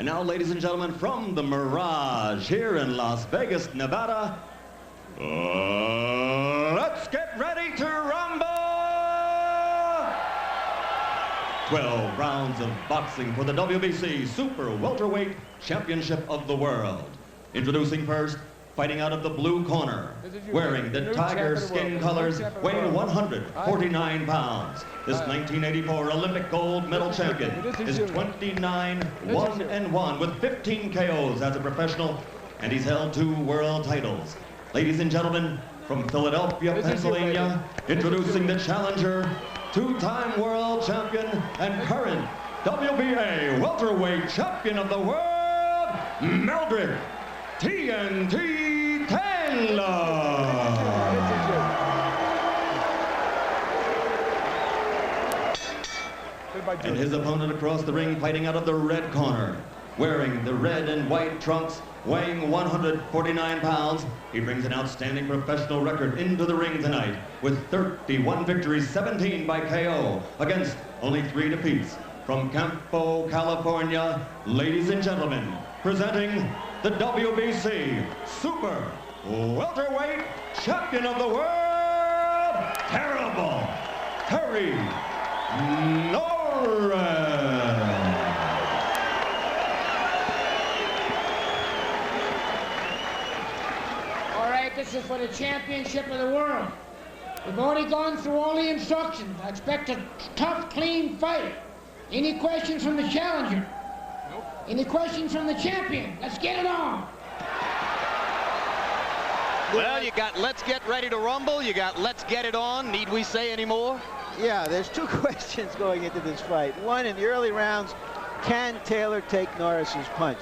And now, ladies and gentlemen, from the Mirage here in Las Vegas, Nevada, let's get ready to rumble! 12 rounds of boxing for the WBC Super Welterweight Championship of the World. Introducing first, fighting out of the blue corner, wearing the tiger skin colors, weighing 149 pounds. This 1984 Olympic gold medal champion is 29-1-1 with 15 KOs as a professional, and he's held 2 world titles. Ladies and gentlemen, from Philadelphia, Pennsylvania, introducing the challenger, 2-time world champion and current WBA welterweight champion of the world, Meldrick TNT Taylor. And his opponent across the ring, fighting out of the red corner, wearing the red and white trunks, weighing 149 pounds. He brings an outstanding professional record into the ring tonight with 31 victories, 17 by KO, against only 3 defeats. From Campo, California, ladies and gentlemen, presenting the WBC Super Welterweight Champion of the World, Terrible Terry Norris. This is for the championship of the world. We've already gone through all the instructions. I expect a tough, clean fight. Any questions from the challenger? Nope. Any questions from the champion? Let's get it on. Well, you got let's get ready to rumble. You got let's get it on. Need we say any more? Yeah, there's 2 questions going into this fight. One, in the early rounds, can Taylor take Norris's punch?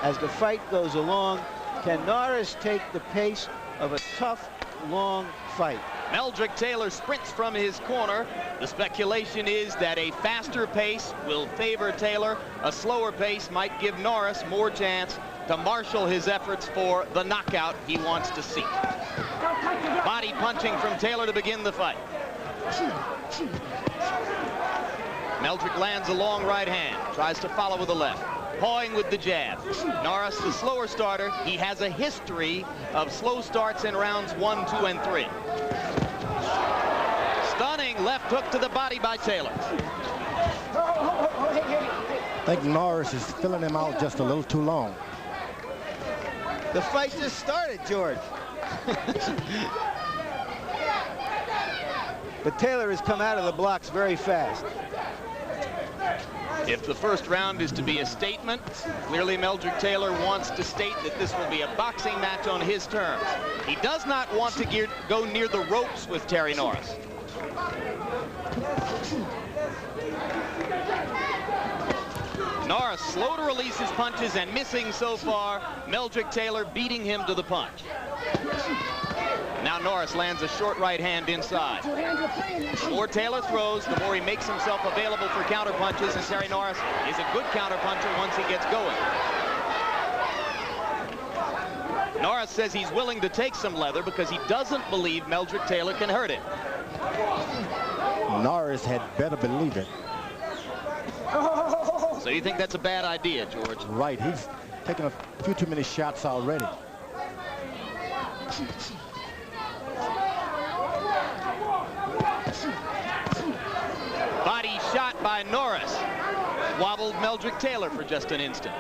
As the fight goes along, can Norris take the pace of a tough, long fight? Meldrick Taylor sprints from his corner. The speculation is that a faster pace will favor Taylor. A slower pace might give Norris more chance to marshal his efforts for the knockout he wants to seek. Body punching from Taylor to begin the fight. Meldrick lands a long right hand, tries to follow with the left. Pawing with the jab. Norris, the slower starter, he has a history of slow starts in rounds 1, 2, and 3. Stunning left hook to the body by Taylor. I think Norris is filling him out just a little too long. The fight just started, George. But Taylor has come out of the blocks very fast. If the first round is to be a statement, clearly Meldrick Taylor wants to state that this will be a boxing match on his terms. He does not want to go near the ropes with Terry Norris. Norris slow to release his punches and missing so far. Meldrick Taylor beating him to the punch. Now Norris lands a short right hand inside. The more Taylor throws, the more he makes himself available for counter punches, and Terry Norris is a good counter puncher once he gets going. Norris says he's willing to take some leather because he doesn't believe Meldrick Taylor can hurt him. Norris had better believe it. So you think that's a bad idea, George? Right, he's taken a few too many shots already. Body shot by Norris. Wobbled Meldrick Taylor for just an instant.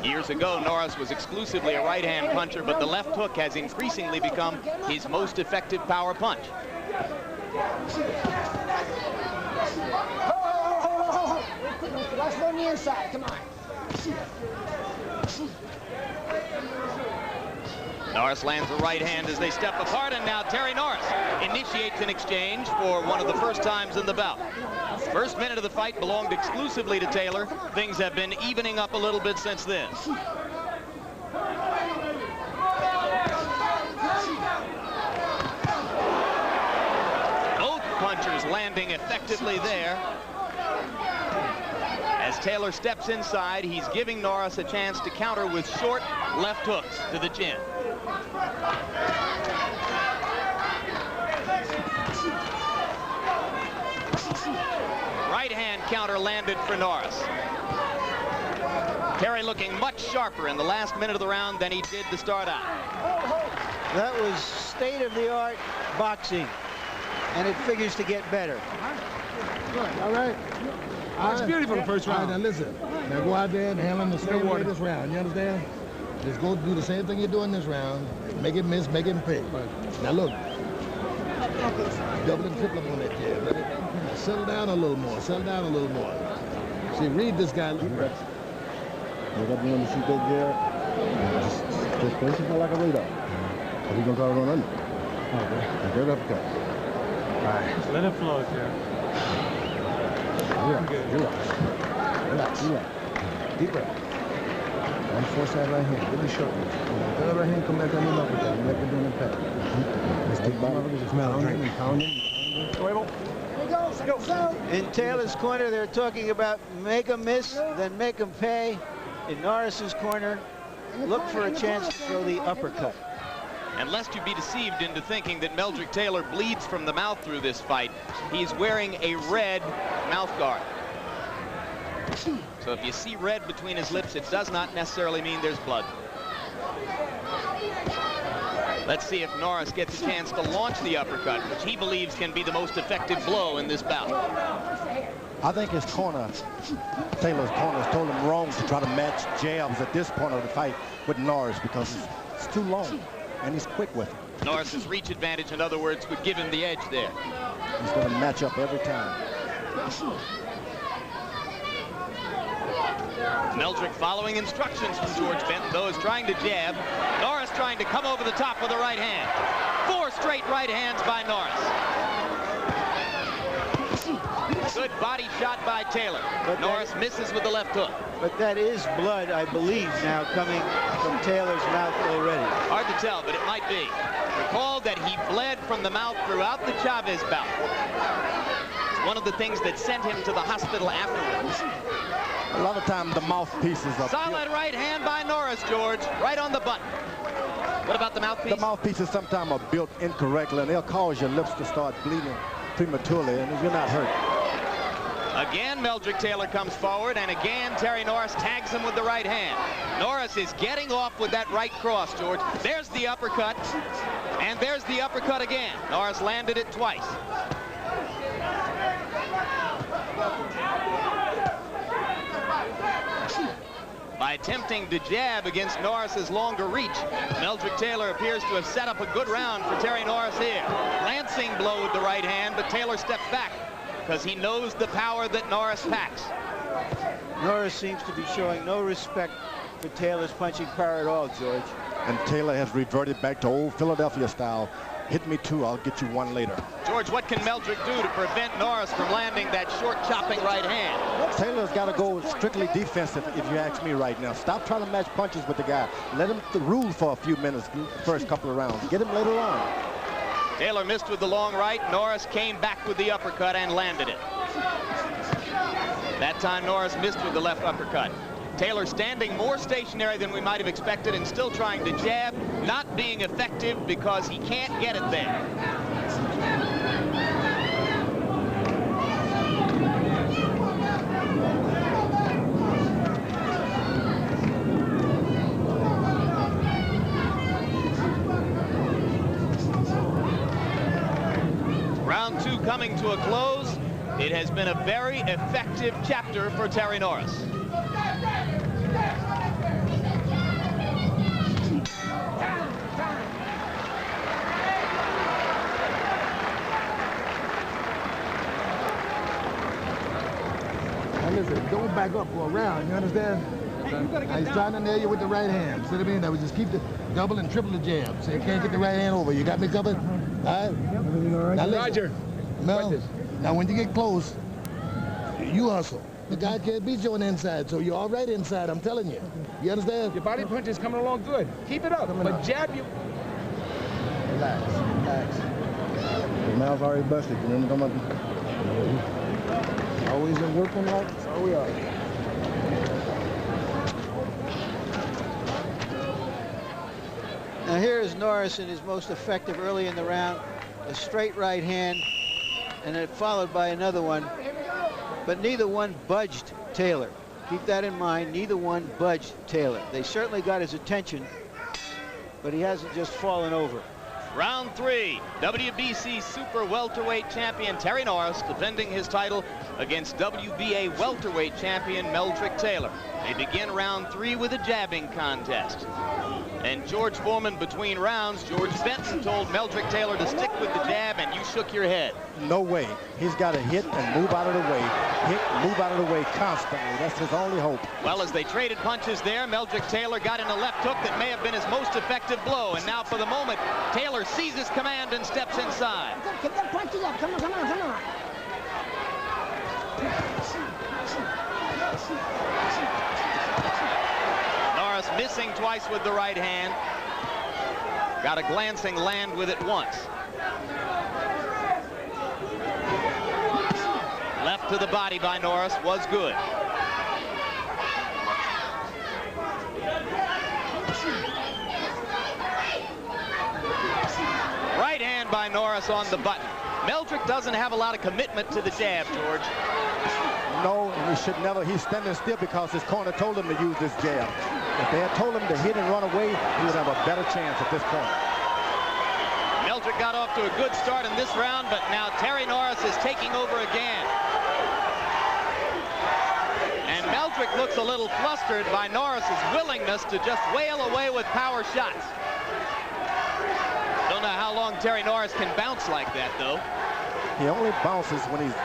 Years ago, Norris was exclusively a right-hand puncher, but the left hook has increasingly become his most effective power punch. Watch on the inside, come on. Norris lands a right hand as they step apart, and now Terry Norris initiates an exchange for one of the first times in the bout. First minute of the fight belonged exclusively to Taylor. Things have been evening up a little bit since then. Both punchers landing effectively there. As Taylor steps inside, he's giving Norris a chance to counter with short left hooks to the chin. Right hand counter landed for Norris. Terry looking much sharper in the last minute of the round than he did to start out. That was state-of-the-art boxing, and it figures to get better. Good. All right. That's beautiful the first round. All right, now listen. Now go out there and handle him the same way this round. You understand? Just go do the same thing you're doing this round. Make it miss, make it pay. Now look. Double and triple up on that jab. Let it settle down a little more. Settle down a little more. See, read this guy. You got to be able to shoot that jab. Just place it like a radar. Or he's going to try to run under. Okay. Right uppercut. All right. Just let it flow, Terry. Relax. Deep breath. On the force side right hand. Give me short. The other right hand come back on the uppercut. You like to do an impact. Let's take bottom. Just pound him. In Taylor's corner, they're talking about make him miss, then make him pay. In Norris's corner, look for a chance to throw the uppercut. And lest you be deceived into thinking that Meldrick Taylor bleeds from the mouth through this fight, he's wearing a red mouth guard. So if you see red between his lips, it does not necessarily mean there's blood. Let's see if Norris gets a chance to launch the uppercut, which he believes can be the most effective blow in this bout. I think his corner, Taylor's corner, has told him wrong to try to match jabs at this point of the fight with Norris because it's too long and he's quick with it. Norris's reach advantage, in other words, would give him the edge there. He's going to match up every time. Meldrick following instructions from George Benton, though, is trying to jab. Norris trying to come over the top with a right hand. 4 straight right hands by Norris. Good body shot by Taylor. But Norris misses with the left hook. But that is blood, I believe, now coming from Taylor's mouth already. Hard to tell, but it might be. Recall that he bled from the mouth throughout the Chavez bout. It's one of the things that sent him to the hospital afterwards. A lot of times the mouthpieces are... Solid right hand by Norris, George. Right on the button. What about the mouthpiece? The mouthpieces sometimes are built incorrectly, and they'll cause your lips to start bleeding prematurely, and you're not hurt. Again, Meldrick Taylor comes forward, and again, Terry Norris tags him with the right hand. Norris is getting off with that right cross, George. There's the uppercut, and there's the uppercut again. Norris landed it twice. By attempting to jab against Norris's longer reach, Meldrick Taylor appears to have set up a good round for Terry Norris here. Lancing blow with the right hand, but Taylor steps back because he knows the power that Norris packs. Norris seems to be showing no respect for Taylor's punching power at all, George. And Taylor has reverted back to old Philadelphia style. Hit me 2, I'll get you 1 later. George, what can Meldrick do to prevent Norris from landing that short chopping right hand? Taylor's got to go strictly defensive, if you ask me right now. Stop trying to match punches with the guy. Let him rule for a few minutes, the first couple of rounds. Get him later on. Taylor missed with the long right. Norris came back with the uppercut and landed it. That time Norris missed with the left uppercut. Taylor standing more stationary than we might have expected and still trying to jab, not being effective because he can't get it there. Round 2 coming to a close. It has been a very effective chapter for Terry Norris. Listen, don't back up for a round, you understand? He's trying to nail you with the right hand. See what I mean? That would just keep the double and triple the jab. So you can't get the right hand over. You got me covered? All right? Now listen, Roger. Mel, now when you get close, you hustle. The guy can't beat you on the inside, so you're all right inside, I'm telling you. You understand? Your body punch is coming along good. Keep it up, but jab you. Relax, relax. His mouth's already busted. You remember talking about always been working like that's all we are. Now here is Norris in his most effective early in the round. A straight right hand, and then followed by another one. but neither one budged Taylor. Keep that in mind. Neither one budged Taylor. They certainly got his attention, but he hasn't just fallen over. Round 3, WBC Super Welterweight Champion Terry Norris defending his title against WBA Welterweight Champion Meldrick Taylor. They begin round 3 with a jabbing contest. And George Foreman, between rounds, George Benton told Meldrick Taylor to stick with the jab, and you shook your head. No way. He's got to hit and move out of the way. Hit, move out of the way constantly. That's his only hope. Well, as they traded punches there, Meldrick Taylor got in a left hook that may have been his most effective blow. And now for the moment, Taylor seizes command and steps inside. Get that punches up. Come on, come on, come on. Norris missing twice with the right hand. Got a glancing land with it once. Left to the body by Norris was good. Right hand by Norris on the button. Meldrick doesn't have a lot of commitment to the jab, George. No, and he should never. He's standing still because his corner told him to use this jab. If they had told him to hit and run away, he would have a better chance at this point. Meldrick got off to a good start in this round, but now Terry Norris is taking over again. And Meldrick looks a little flustered by Norris's willingness to just wail away with power shots. Don't know how long Terry Norris can bounce like that, though. He only bounces when he's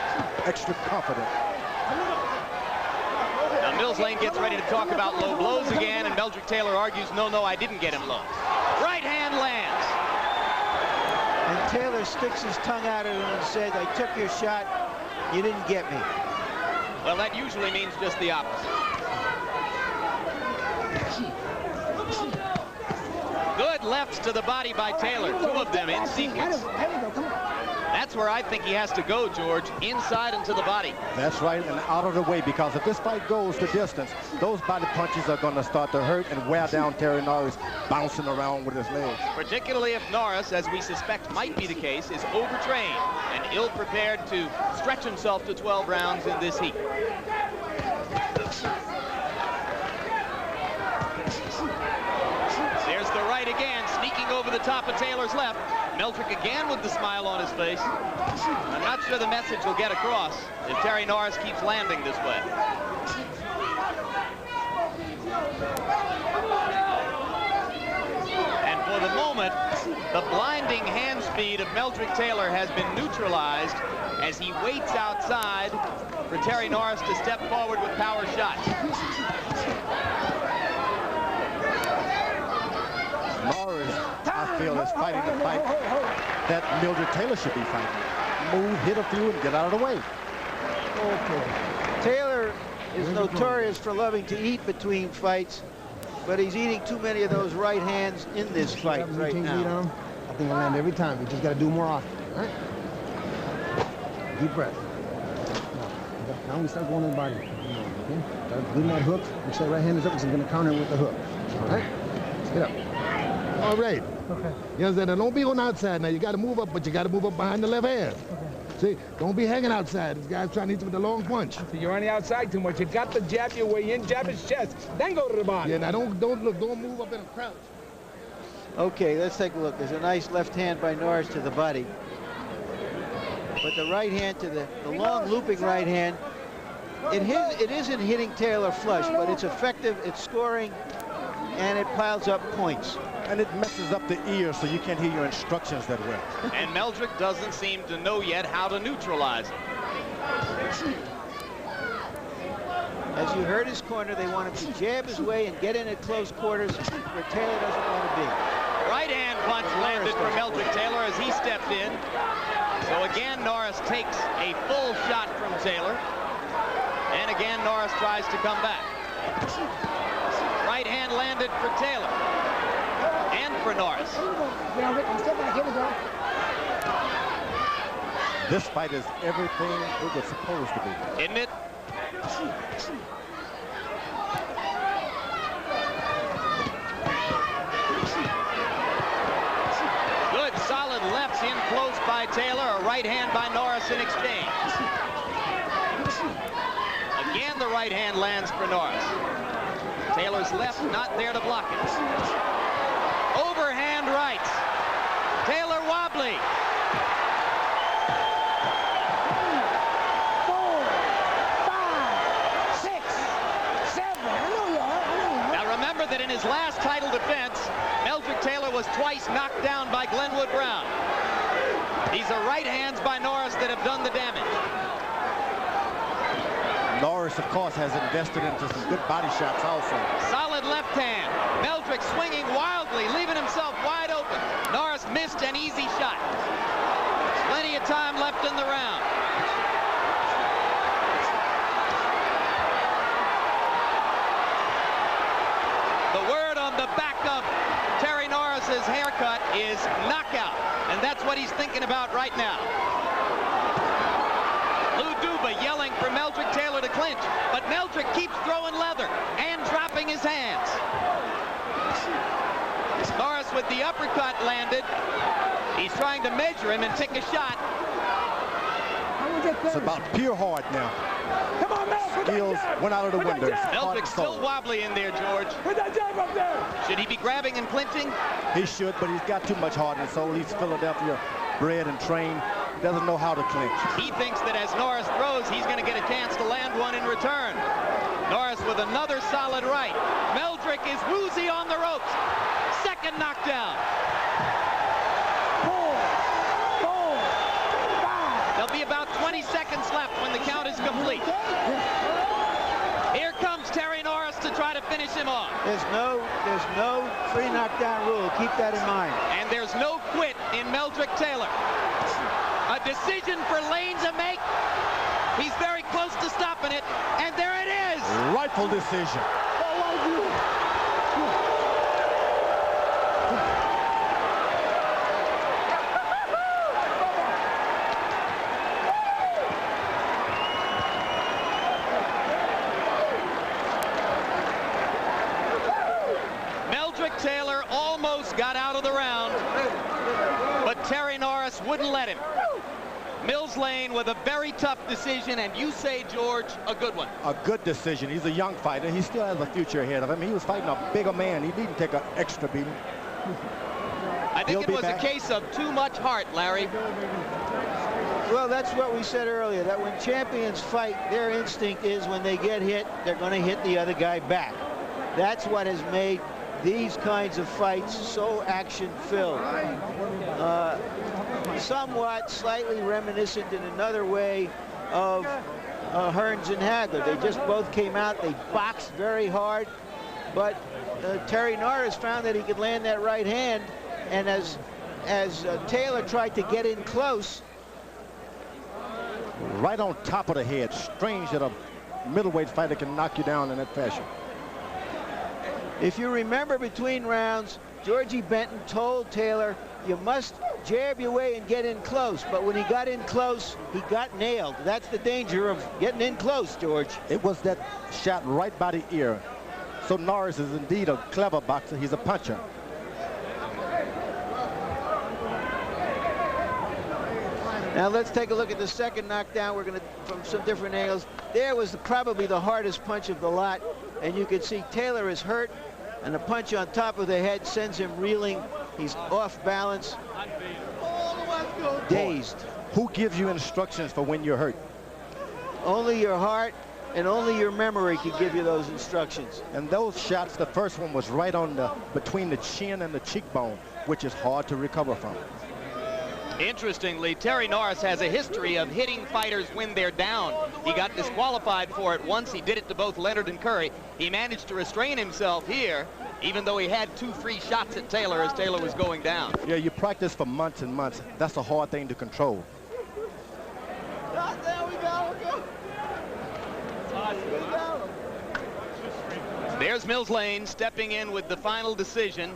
extra confident. Now Mills Lane gets ready to talk about low blows again, and Meldrick Taylor argues, no, I didn't get him low. Right hand lands. And Taylor sticks his tongue out at him and says, I took your shot, you didn't get me. Well, that usually means just the opposite. Good lefts to the body by Taylor, 2 of them in sequence. That's where I think he has to go, George, inside and to the body. That's right, and out of the way, because if this fight goes the distance, those body punches are going to start to hurt and wear down Terry Norris, bouncing around with his legs. Particularly if Norris, as we suspect might be the case, is overtrained and ill-prepared to stretch himself to 12 rounds in this heat. There's the right again, sneaking over the top of Taylor's left. Meldrick again with the smile on his face. I'm not sure the message will get across if Terry Norris keeps landing this way. And for the moment, the blinding hand speed of Meldrick Taylor has been neutralized as he waits outside for Terry Norris to step forward with power shots. Norris, I feel, is fighting the fight that Meldrick Taylor should be fighting. Move, hit a few, and get out of the way. Okay. Taylor is notorious for loving to eat between fights, but he's eating too many of those right hands in this fight right now. I think I land every time. We just got to do more often. All right? Deep breath. Now we start going to the body. Okay? Start doing that hook. Make sure that right hand is up, because he's going to counter with the hook. All right? Let's get up. All right. Okay. You understand? Now, don't be on the outside. Now, you got to move up, but you got to move up behind the left hand. Okay. See, don't be hanging outside. This guy's trying to hit you with a long punch. So you're on the outside too much. You got to jab your way in, jab his chest, then go to the body. Yeah, now don't move up in a crouch. Okay, let's take a look. There's a nice left hand by Norris to the body. But the right hand to the long looping right hand, it isn't hitting Taylor flush, but it's effective, it's scoring, and it piles up points. And it messes up the ear so you can't hear your instructions that well. And Meldrick doesn't seem to know yet how to neutralize it. As you heard his corner, they want him to jab his way and get in at close quarters where Taylor doesn't want to be. Right hand punch landed for Meldrick Taylor as he stepped in. So again, Norris takes a full shot from Taylor. And again, Norris tries to come back. Right hand landed for Taylor. And for Norris. This fight is everything it was supposed to be. Isn't it? Good, solid lefts in close by Taylor. A right hand by Norris in exchange. Another right hand lands for Norris. Taylor's left not there to block it. Overhand right. Taylor wobbly. 4, 5, 6, 7. I know you are. Now remember that in his last title defense, Meldrick Taylor was twice knocked down by Glenwood Brown. These are right hands by Norris that have done the damage. Norris, of course, has invested into some good body shots also. Solid left hand. Meldrick swinging wildly, leaving himself wide open. Norris missed an easy shot. Plenty of time left in the round. The word on the back of Terry Norris's haircut is knockout, and that's what he's thinking about right now. Yelling for Meldrick Taylor to clinch, but Meldrick keeps throwing leather and dropping his hands. Norris with the uppercut landed. He's trying to measure him and take a shot. It's about pure heart now. Come on, Mel. Skills went out of the window. Meldrick's still wobbly in there, George. Put that jab up there. Should he be grabbing and clinching? He should, but he's got too much heart in his soul. He's Philadelphia bred and trained. Doesn't know how to clinch. He thinks that as Norris throws, he's going to get a chance to land one in return. Norris with another solid right. Meldrick is woozy on the ropes. Second knockdown. 4, 5. There'll be about 20 seconds left when the count is complete. Here comes Terry Norris to try to finish him off. There's no 3 knockdown rule. Keep that in mind. And there's no quit in Meldrick Taylor. A decision for Lane to make. He's very close to stopping it, and there it is. Rightful decision. Meldrick Taylor almost got out of the round, but Terry Norris wouldn't let him. Mills Lane with a very tough decision, and you say, George, a good one. A good decision. He's a young fighter. He still has a future ahead of him. He was fighting a bigger man. He needn't take an extra beating. I think it was a case of too much heart, Larry. Well, that's what we said earlier, that when champions fight, their instinct is when they get hit, they're going to hit the other guy back. That's what has made these kinds of fights so action-filled. Somewhat slightly reminiscent in another way of Hearns and Hagler. They just both came out, they boxed very hard, but Terry Norris found that he could land that right hand, and as Taylor tried to get in close. Right on top of the head. Strange that a middleweight fighter can knock you down in that fashion. If you remember between rounds, Georgie Benton told Taylor, you must jab your way and get in close. But when he got in close, he got nailed. That's the danger of getting in close, George. It was that shot right by the ear. So Norris is indeed a clever boxer. He's a puncher. Now let's take a look at the second knockdown. We're going to, from some different angles. There was probably the hardest punch of the lot. And you can see Taylor is hurt, and a punch on top of the head sends him reeling. He's off balance, dazed. Who gives you instructions for when you're hurt? Only your heart and only your memory can give you those instructions. And those shots, the first one was right on between the chin and the cheekbone, which is hard to recover from. Interestingly, Terry Norris has a history of hitting fighters when they're down. He got disqualified for it once. He did it to both Leonard and Curry. He managed to restrain himself here, even though he had 2 free shots at Taylor as Taylor was going down. Yeah, you practice for months and months. That's a hard thing to control. There we go. There's Mills Lane stepping in with the final decision.